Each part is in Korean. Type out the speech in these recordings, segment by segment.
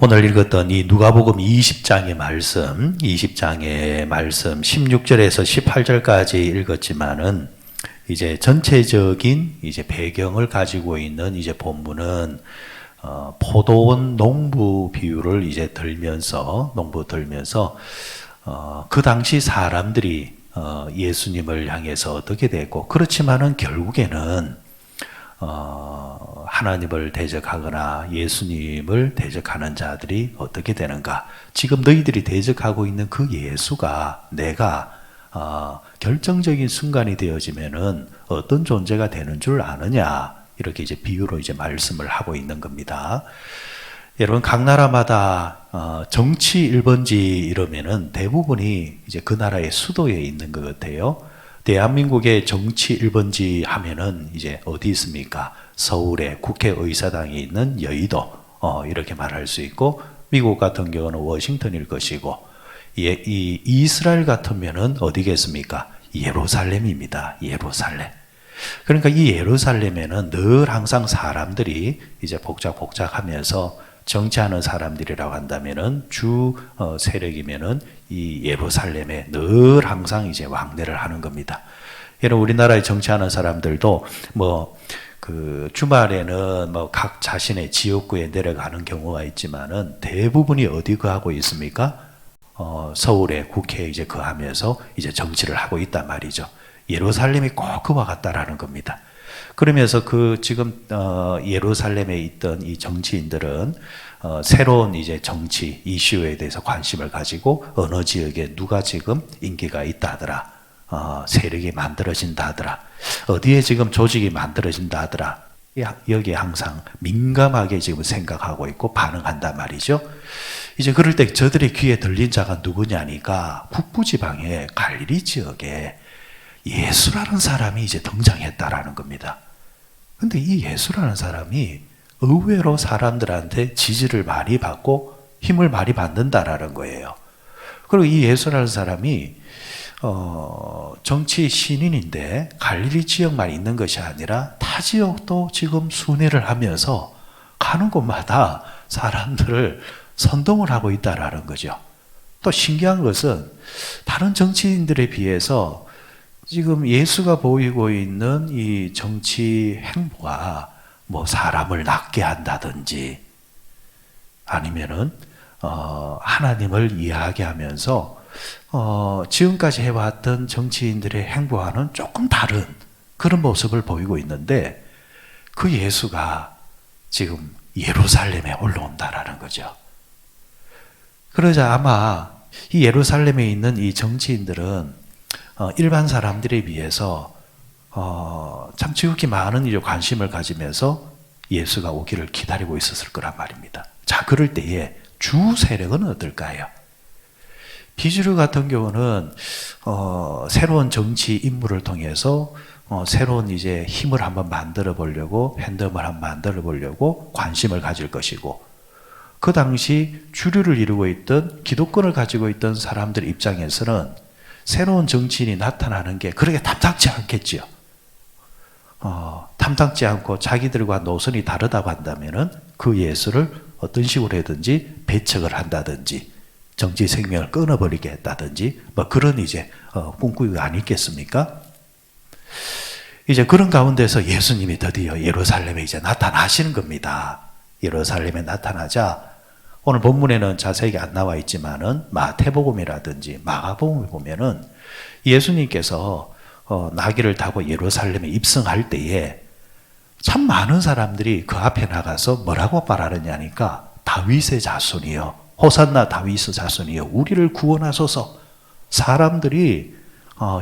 오늘 읽었던 이 누가복음 20장의 말씀 16절에서 18절까지 읽었지만은 이제 전체적인 이제 배경을 가지고 있는 이제 본문은 포도원 농부 비유를 이제 들면서 그 당시 사람들이 예수님을 향해서 어떻게 됐고, 그렇지만은 결국에는 하나님을 대적하거나 예수님을 대적하는 자들이 어떻게 되는가? 지금 너희들이 대적하고 있는 그 예수가 내가 결정적인 순간이 되어지면은 어떤 존재가 되는 줄 아느냐? 이렇게 이제 비유로 이제 말씀을 하고 있는 겁니다. 여러분, 각 나라마다 정치 1번지 이러면은 대부분이 이제 그 나라의 수도에 있는 것 같아요. 대한민국의 정치 1번지 하면은 이제 어디 있습니까? 서울에 국회의사당이 있는 여의도, 이렇게 말할 수 있고, 미국 같은 경우는 워싱턴일 것이고, 이 이스라엘 같으면은 어디겠습니까? 예루살렘입니다. 예루살렘. 그러니까 이 예루살렘에는 늘 항상 사람들이 이제 복작복작하면서 정치하는 사람들이라고 한다면은 주 세력이면은 이 예루살렘에 늘 항상 이제 왕래를 하는 겁니다. 여러분, 우리나라에 정치하는 사람들도 그 주말에는 각 자신의 지역구에 내려가는 경우가 있지만은 대부분이 어디 거하고 있습니까? 서울의 국회에 이제 거하면서 이제 정치를 하고 있단 말이죠. 예루살렘이 꼭 그와 같다라는 겁니다. 그러면서 지금 예루살렘에 있던 이 정치인들은 새로운 이제 정치 이슈에 대해서 관심을 가지고 어느 지역에 누가 지금 인기가 있다 하더라, 세력이 만들어진다 하더라, 어디에 지금 조직이 만들어진다 하더라, 여기에 항상 민감하게 지금 생각하고 있고 반응한단 말이죠. 이제 그럴 때 저들의 귀에 들린 자가 누구냐니까 북부지방의 갈릴리 지역에 예수라는 사람이 이제 등장했다라는 겁니다. 근데 이 예수라는 사람이 의외로 사람들한테 지지를 많이 받고 힘을 많이 받는다라는 거예요. 그리고 이 예수라는 사람이 정치 신인인데 갈릴리 지역만 있는 것이 아니라 타 지역도 지금 순회를 하면서 가는 곳마다 사람들을 선동을 하고 있다라는 거죠. 또 신기한 것은 다른 정치인들에 비해서 지금 예수가 보이고 있는 이 정치 행보가 사람을 낫게 한다든지 아니면은 하나님을 이야기하면서 지금까지 해왔던 정치인들의 행보와는 조금 다른 그런 모습을 보이고 있는데, 그 예수가 지금 예루살렘에 올라온다라는 거죠. 그러자 아마 이 예루살렘에 있는 이 정치인들은 일반 사람들에 비해서 참 지극히 많은 이제 관심을 가지면서 예수가 오기를 기다리고 있었을 거란 말입니다. 자, 그럴 때에 주 세력은 어떨까요? 비주류 같은 경우는 새로운 정치 인물을 통해서 새로운 이제 힘을 한번 만들어 보려고, 팬덤을 한번 만들어 보려고 관심을 가질 것이고, 그 당시 주류를 이루고 있던 기독권을 가지고 있던 사람들 입장에서는 새로운 정치인이 나타나는 게 그렇게 탐탁지 않겠지요. 탐탁지 않고 자기들과 노선이 다르다고 한다면은 그 예수를 어떤 식으로 해든지 배척을 한다든지 정치 생명을 끊어버리게 했다든지 그런 이제 꿈꾸기가 아니겠습니까? 이제 그런 가운데서 예수님이 드디어 예루살렘에 이제 나타나시는 겁니다. 예루살렘에 나타나자 오늘 본문에는 자세히 안 나와 있지만은 마태복음이라든지 마가복음을 보면은 예수님께서 나귀를 타고 예루살렘에 입성할 때에 참 많은 사람들이 그 앞에 나가서 뭐라고 말하느냐니까 다윗의 자손이여, 호산나 다윗의 자손이여, 우리를 구원하소서. 사람들이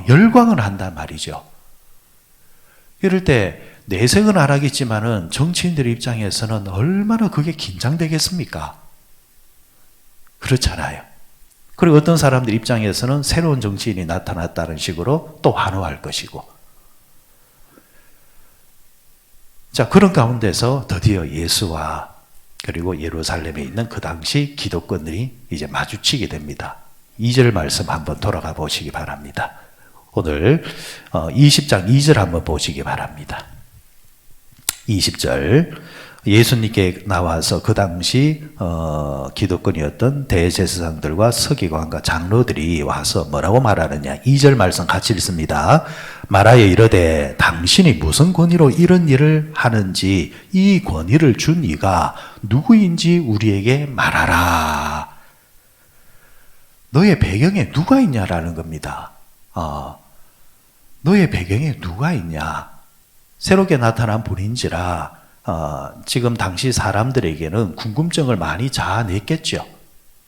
열광을 한단 말이죠. 이럴 때 내색은 안 하겠지만은 정치인들 입장에서는 얼마나 그게 긴장되겠습니까? 그렇잖아요. 그리고 어떤 사람들 입장에서는 새로운 정치인이 나타났다는 식으로 또 환호할 것이고. 자, 그런 가운데서 드디어 예수와 그리고 예루살렘에 있는 그 당시 기독권들이 이제 마주치게 됩니다. 2절 말씀 한번 돌아가 보시기 바랍니다. 오늘 20장 2절 한번 보시기 바랍니다. 20절 예수님께 나와서 그 당시 기득권이었던 대제사장들과 서기관과 장로들이 와서 뭐라고 말하느냐. 2절 말씀 같이 읽습니다. 말하여 이르되 당신이 무슨 권위로 이런 일을 하는지 이 권위를 준 이가 누구인지 우리에게 말하라. 너의 배경에 누가 있냐라는 겁니다. 너의 배경에 누가 있냐. 새롭게 나타난 분인지라 지금 당시 사람들에게는 궁금증을 많이 자아냈겠죠.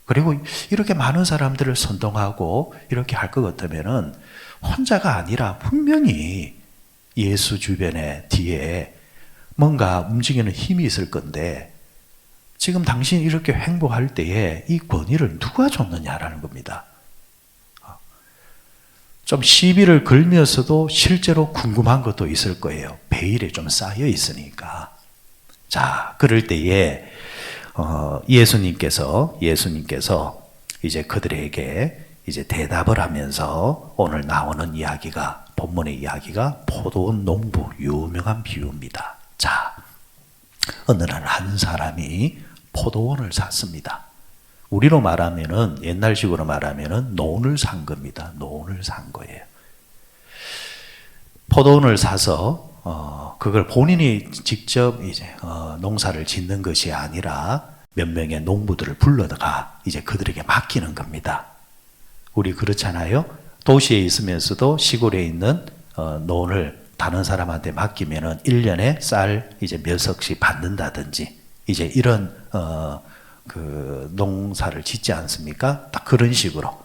그리고 이렇게 많은 사람들을 선동하고 이렇게 할 것 같으면은 혼자가 아니라 분명히 예수 주변에 뒤에 뭔가 움직이는 힘이 있을 건데 지금 당신이 이렇게 행보할 때에 이 권위를 누가 줬느냐라는 겁니다. 좀 시비를 걸면서도 실제로 궁금한 것도 있을 거예요. 베일에 좀 쌓여 있으니까. 자, 그럴 때에 예수님께서 이제 그들에게 이제 대답을 하면서 오늘 나오는 이야기가 본문의 이야기가 포도원 농부 유명한 비유입니다. 자, 어느 날 한 사람이 포도원을 샀습니다. 우리로 말하면은 옛날식으로 말하면은 논을 산 겁니다. 논을 산 거예요. 포도원을 사서 그걸 본인이 직접 이제 농사를 짓는 것이 아니라 몇 명의 농부들을 불러다가 이제 그들에게 맡기는 겁니다. 우리 그렇잖아요. 도시에 있으면서도 시골에 있는 논을 다른 사람한테 맡기면은 1년에 쌀 이제 몇 석씩 받는다든지 이제 이런 그 농사를 짓지 않습니까? 딱 그런 식으로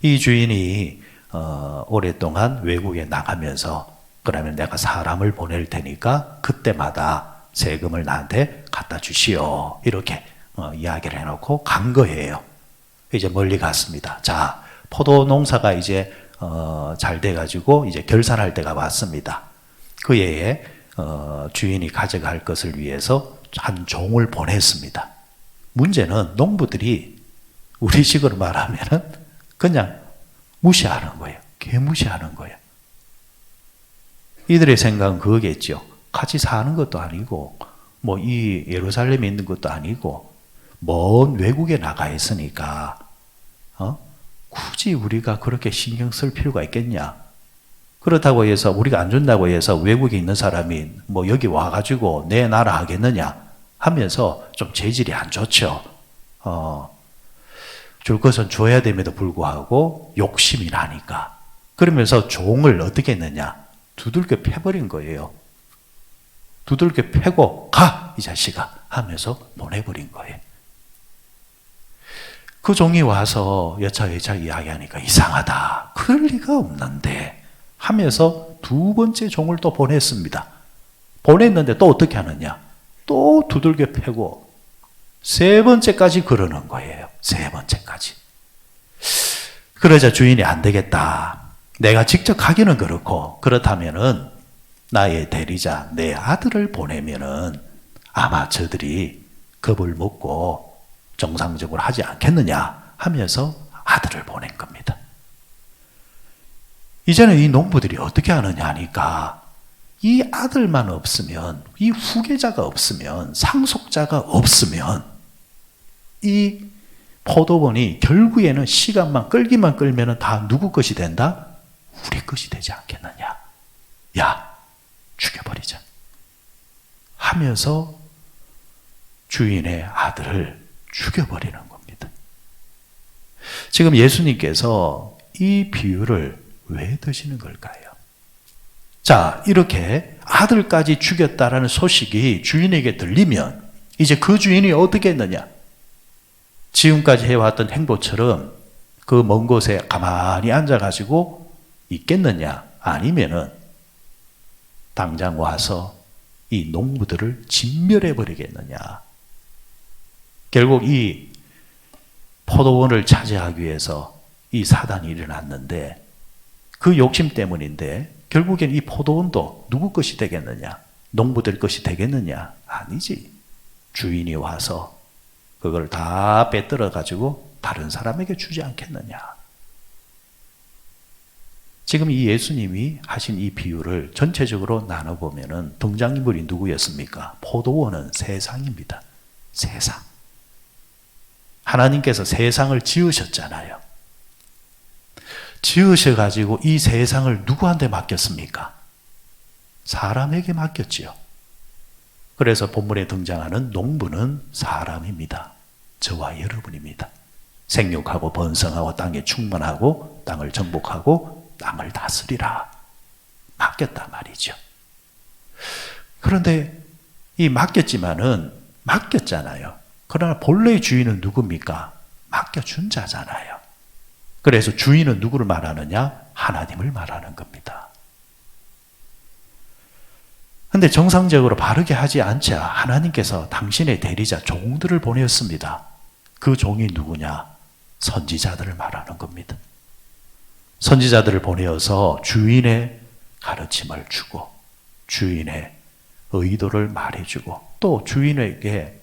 이 주인이 오랫동안 외국에 나가면서 그러면 내가 사람을 보낼 테니까 그때마다 세금을 나한테 갖다 주시오. 이렇게 이야기를 해놓고 간 거예요. 이제 멀리 갔습니다. 자, 포도 농사가 이제 잘 돼가지고 이제 결산할 때가 왔습니다. 그 해에 주인이 가져갈 것을 위해서 한 종을 보냈습니다. 문제는 농부들이 우리식으로 말하면은 그냥 무시하는 거예요. 개무시하는 거예요. 이들의 생각은 그거겠죠. 같이 사는 것도 아니고, 뭐 이 예루살렘에 있는 것도 아니고, 먼 외국에 나가 있으니까, 굳이 우리가 그렇게 신경 쓸 필요가 있겠냐? 그렇다고 해서 우리가 안 준다고 해서 외국에 있는 사람이 뭐 여기 와가지고 내 나라 하겠느냐? 하면서 좀 재질이 안 좋죠. 줄 것은 줘야 됨에도 불구하고 욕심이 나니까. 그러면서 종을 어떻게 했느냐? 두들겨 패버린 거예요. 두들겨 패고 가! 이 자식아! 하면서 보내버린 거예요. 그 종이 와서 여차여차 이야기하니까 이상하다. 그럴 리가 없는데 하면서 두 번째 종을 또 보냈습니다. 보냈는데 또 어떻게 하느냐? 또 두들겨 패고 세 번째까지 그러는 거예요. 세 번째까지. 그러자 주인이 안 되겠다. 내가 직접 가기는 그렇고 그렇다면은 나의 대리자 내 아들을 보내면은 아마 저들이 겁을 먹고 정상적으로 하지 않겠느냐 하면서 아들을 보낸 겁니다. 이제는 이 농부들이 어떻게 하느냐 하니까 이 아들만 없으면, 이 후계자가 없으면, 상속자가 없으면 이 포도원이 결국에는 시간만 끌기만 끌면 다 누구 것이 된다? 우리 것이 되지 않겠느냐. 야, 죽여버리자. 하면서 주인의 아들을 죽여버리는 겁니다. 지금 예수님께서 이 비유를 왜 드시는 걸까요? 자, 이렇게 아들까지 죽였다라는 소식이 주인에게 들리면 이제 그 주인이 어떻게 했느냐? 지금까지 해왔던 행보처럼 그 먼 곳에 가만히 앉아가지고 있겠느냐? 아니면은 당장 와서 이 농부들을 진멸해버리겠느냐? 결국 이 포도원을 차지하기 위해서 이 사단이 일어났는데 그 욕심 때문인데 결국엔 이 포도원도 누구 것이 되겠느냐? 농부들 것이 되겠느냐? 아니지. 주인이 와서 그걸 다 빼들어 가지고 다른 사람에게 주지 않겠느냐? 지금 이 예수님이 하신 이 비유를 전체적으로 나눠보면은 등장인물이 누구였습니까? 포도원은 세상입니다. 세상. 하나님께서 세상을 지으셨잖아요. 지으셔가지고 이 세상을 누구한테 맡겼습니까? 사람에게 맡겼지요. 그래서 본문에 등장하는 농부는 사람입니다. 저와 여러분입니다. 생육하고 번성하고 땅에 충만하고 땅을 정복하고 땅을 다스리라. 맡겼단 말이죠. 그런데 이 맡겼잖아요. 그러나 본래의 주인은 누굽니까? 맡겨준 자잖아요. 그래서 주인은 누구를 말하느냐? 하나님을 말하는 겁니다. 근데 정상적으로 바르게 하지 않자 하나님께서 당신의 대리자 종들을 보냈습니다. 그 종이 누구냐? 선지자들을 말하는 겁니다. 선지자들을 보내어서 주인의 가르침을 주고 주인의 의도를 말해주고 또 주인에게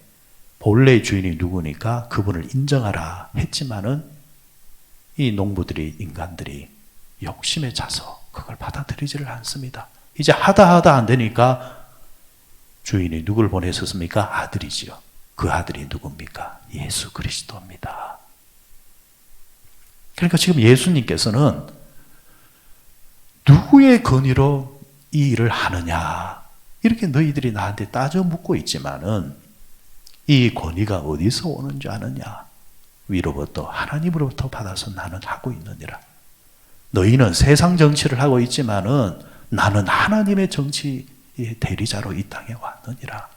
본래의 주인이 누구니까 그분을 인정하라 했지만은 이 농부들이 인간들이 욕심에 차서 그걸 받아들이지를 않습니다. 이제 하다 안 되니까 주인이 누굴 보내셨습니까? 아들이지요. 그 아들이 누굽니까? 예수 그리스도입니다. 그러니까 지금 예수님께서는 누구의 권위로 이 일을 하느냐 이렇게 너희들이 나한테 따져 묻고 있지만은 이 권위가 어디서 오는 줄 아느냐? 위로부터 하나님으로부터 받아서 나는 하고 있느니라. 너희는 세상 정치를 하고 있지만은 나는 하나님의 정치의 대리자로 이 땅에 왔느니라.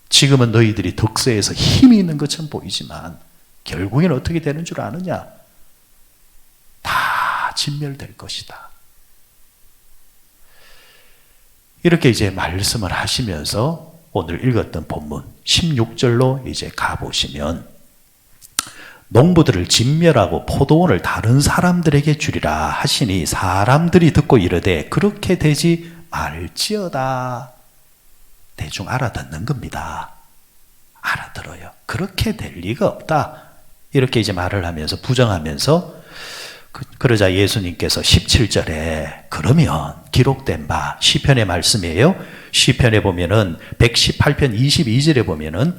지금은 너희들이 덕세에서 힘이 있는 것처럼 보이지만 결국엔 어떻게 되는 줄 아느냐? 다 진멸될 것이다. 이렇게 이제 말씀을 하시면서 오늘 읽었던 본문 16절로 이제 가보시면 농부들을 진멸하고 포도원을 다른 사람들에게 주리라 하시니 사람들이 듣고 이르되 그렇게 되지 말지어다. 대충 알아듣는 겁니다. 알아들어요. 그렇게 될 리가 없다. 이렇게 이제 말을 하면서 부정하면서 그러자 예수님께서 17절에 그러면 기록된 바 시편의 말씀이에요. 시편에 보면은 118편 22절에 보면은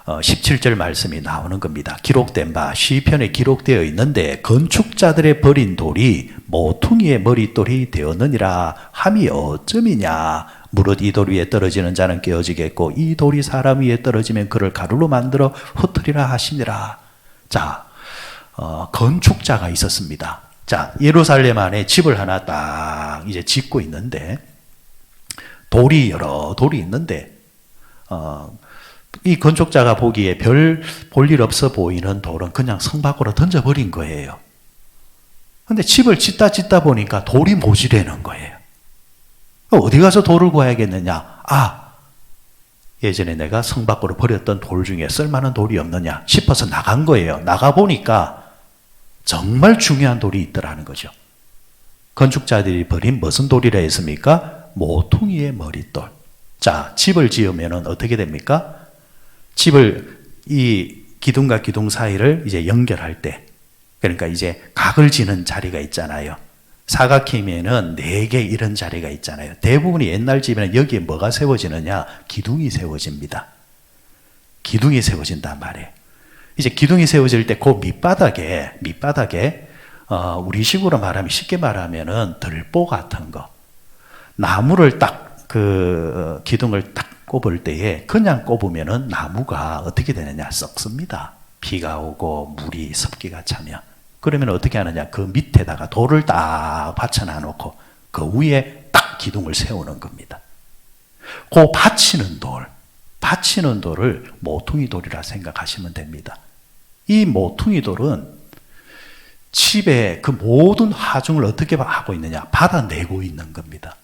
17절 말씀이 나오는 겁니다. 기록된 바 시편에 기록되어 있는데 건축자들의 버린 돌이 모퉁이의 머릿돌이 되었느니라 함이 어쩌미냐. 무릇 이 돌 위에 떨어지는 자는 깨어지겠고 이 돌이 사람 위에 떨어지면 그를 가루로 만들어 흩으리라 하시니라. 자, 건축자가 있었습니다. 자, 예루살렘 안에 집을 하나 딱 이제 짓고 있는데 돌이 여러 돌이 있는데 이 건축자가 보기에 별 볼 일 없어 보이는 돌은 그냥 성 밖으로 던져버린 거예요. 근데 집을 짓다 보니까 돌이 모자라는 거예요. 어디 가서 돌을 구해야겠느냐? 예전에 내가 성 밖으로 버렸던 돌 중에 쓸만한 돌이 없느냐 싶어서 나간 거예요. 나가보니까 정말 중요한 돌이 있더라는 거죠. 건축자들이 버린 무슨 돌이라 했습니까? 모퉁이의 머릿돌. 자, 집을 지으면 어떻게 됩니까? 집을 이 기둥과 기둥 사이를 이제 연결할 때, 그러니까 이제 각을 지는 자리가 있잖아요. 사각형이면은 4개 이런 자리가 있잖아요. 대부분이 옛날 집에는 여기에 뭐가 세워지느냐? 기둥이 세워집니다. 기둥이 세워진단 말이에요. 이제 기둥이 세워질 때 그 밑바닥에 우리식으로 말하면 쉽게 말하면은 들보 같은 거, 나무를 딱 그 기둥을 딱 꼽을 때에 그냥 꼽으면은 나무가 어떻게 되느냐? 썩습니다. 비가 오고 물이 습기가 차면. 그러면 어떻게 하느냐? 그 밑에다가 돌을 딱 받쳐놔 놓고 그 위에 딱 기둥을 세우는 겁니다. 그 받치는 돌을 모퉁이 돌이라 생각하시면 됩니다. 이 모퉁이 돌은 집의 그 모든 하중을 어떻게 하고 있느냐? 받아내고 있는 겁니다.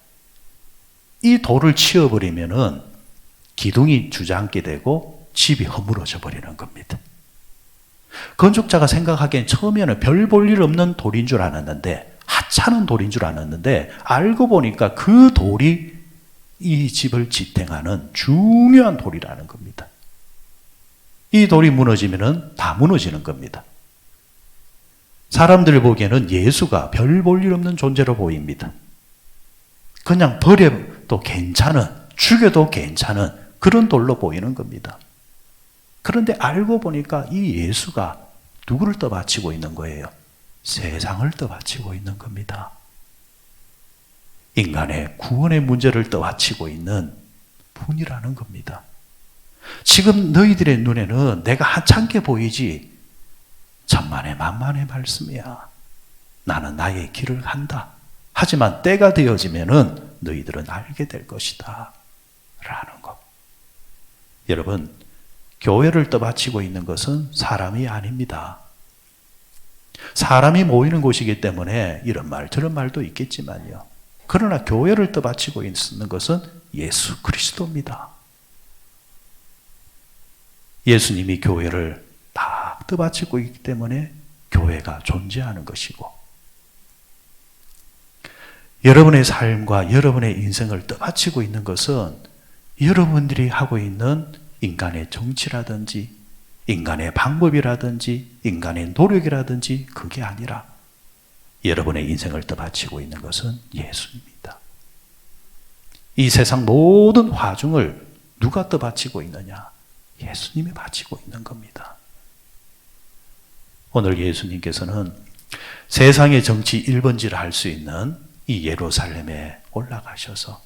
이 돌을 치워버리면은 기둥이 주저앉게 되고 집이 허물어져 버리는 겁니다. 건축자가 생각하기엔 처음에는 별 볼 일 없는 돌인 줄 알았는데, 하찮은 돌인 줄 알았는데, 알고 보니까 그 돌이 이 집을 지탱하는 중요한 돌이라는 겁니다. 이 돌이 무너지면은 다 무너지는 겁니다. 사람들 보기에는 예수가 별 볼 일 없는 존재로 보입니다. 그냥 버려도 괜찮은, 죽여도 괜찮은 그런 돌로 보이는 겁니다. 그런데 알고 보니까 이 예수가 누구를 떠받치고 있는 거예요? 세상을 떠받치고 있는 겁니다. 인간의 구원의 문제를 떠받치고 있는 분이라는 겁니다. 지금 너희들의 눈에는 내가 하찮게 보이지 천만의 만만의 말씀이야. 나는 나의 길을 간다. 하지만 때가 되어지면은 너희들은 알게 될 것이다. 라는 것. 여러분, 교회를 떠받치고 있는 것은 사람이 아닙니다. 사람이 모이는 곳이기 때문에 이런 말 저런 말도 있겠지만요. 그러나 교회를 떠받치고 있는 것은 예수 그리스도입니다. 예수님이 교회를 다 떠받치고 있기 때문에 교회가 존재하는 것이고, 여러분의 삶과 여러분의 인생을 떠받치고 있는 것은 여러분들이 하고 있는 인간의 정치라든지 인간의 방법이라든지 인간의 노력이라든지 그게 아니라 여러분의 인생을 떠받치고 있는 것은 예수입니다. 이 세상 모든 화중을 누가 떠받치고 있느냐? 예수님이 바치고 있는 겁니다. 오늘 예수님께서는 세상의 정치 1번지를 할 수 있는 이 예루살렘에 올라가셔서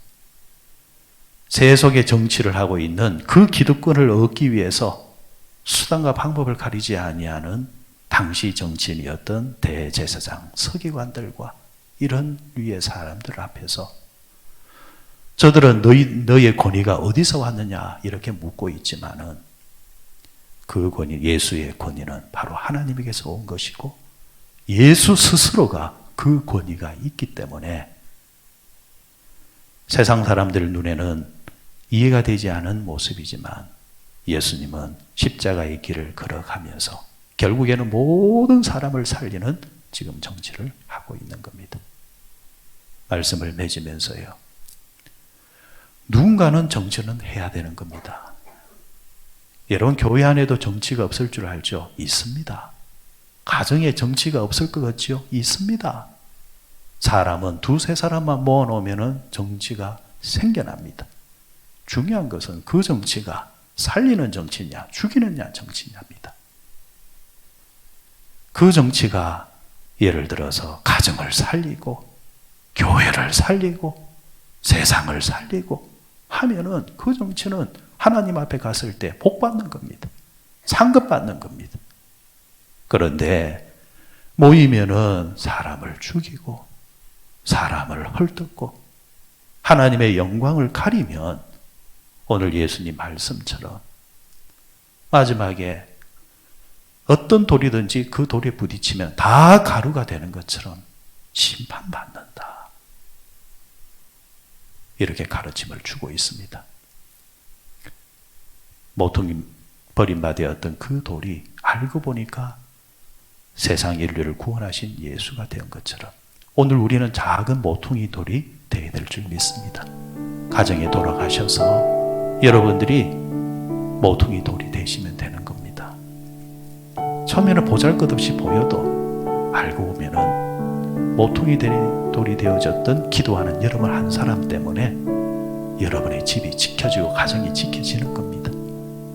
세속의 정치를 하고 있는 그 기득권을 얻기 위해서 수단과 방법을 가리지 아니하는 당시 정치인이었던 대제사장, 서기관들과 이런 위의 사람들 앞에서 저들은 너희의 권위가 어디서 왔느냐 이렇게 묻고 있지만은 그 권위, 예수의 권위는 바로 하나님에게서 온 것이고 예수 스스로가 그 권위가 있기 때문에 세상 사람들 눈에는 이해가 되지 않은 모습이지만 예수님은 십자가의 길을 걸어가면서 결국에는 모든 사람을 살리는 지금 정치를 하고 있는 겁니다. 말씀을 맺으면서요. 누군가는 정치는 해야 되는 겁니다. 여러분 교회 안에도 정치가 없을 줄 알죠? 있습니다. 가정에 정치가 없을 것 같지요? 있습니다. 사람은 두세 사람만 모아놓으면 정치가 생겨납니다. 중요한 것은 그 정치가 살리는 정치냐 죽이느냐 정치냐입니다. 그 정치가 예를 들어서 가정을 살리고 교회를 살리고 세상을 살리고 하면은 그 정치는 하나님 앞에 갔을 때 복 받는 겁니다. 상급 받는 겁니다. 그런데 모이면은 사람을 죽이고 사람을 헐뜯고 하나님의 영광을 가리면 오늘 예수님 말씀처럼 마지막에 어떤 돌이든지 그 돌에 부딪히면 다 가루가 되는 것처럼 심판받는다. 이렇게 가르침을 주고 있습니다. 모퉁이 버림받았던 그 돌이 알고 보니까 세상 인류를 구원하신 예수가 된 것처럼 오늘 우리는 작은 모퉁이 돌이 되어야 될 줄 믿습니다. 가정에 돌아가셔서 여러분들이 모퉁이 돌이 되시면 되는 겁니다. 처음에는 보잘것없이 보여도 알고 보면은 모퉁이 돌이 되어졌던 기도하는 여러분 한 사람 때문에 여러분의 집이 지켜지고 가정이 지켜지는 겁니다.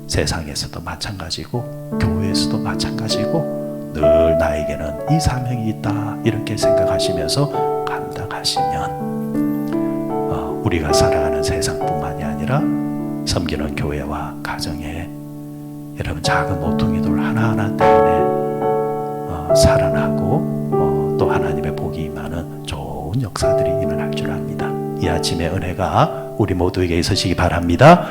세상에서도 마찬가지고 교회에서도 마찬가지고 늘 나에게는 이 사명이 있다 이렇게 생각하시면서 감당하시면 우리가 살아가는 세상뿐만이 아니라 섬기는 교회와 가정에 여러분 작은 모퉁이 돌 하나하나 때문에 살아나고 또 하나님의 복이 임하는 좋은 역사들이 일어날 줄 압니다. 이 아침의 은혜가 우리 모두에게 있으시기 바랍니다.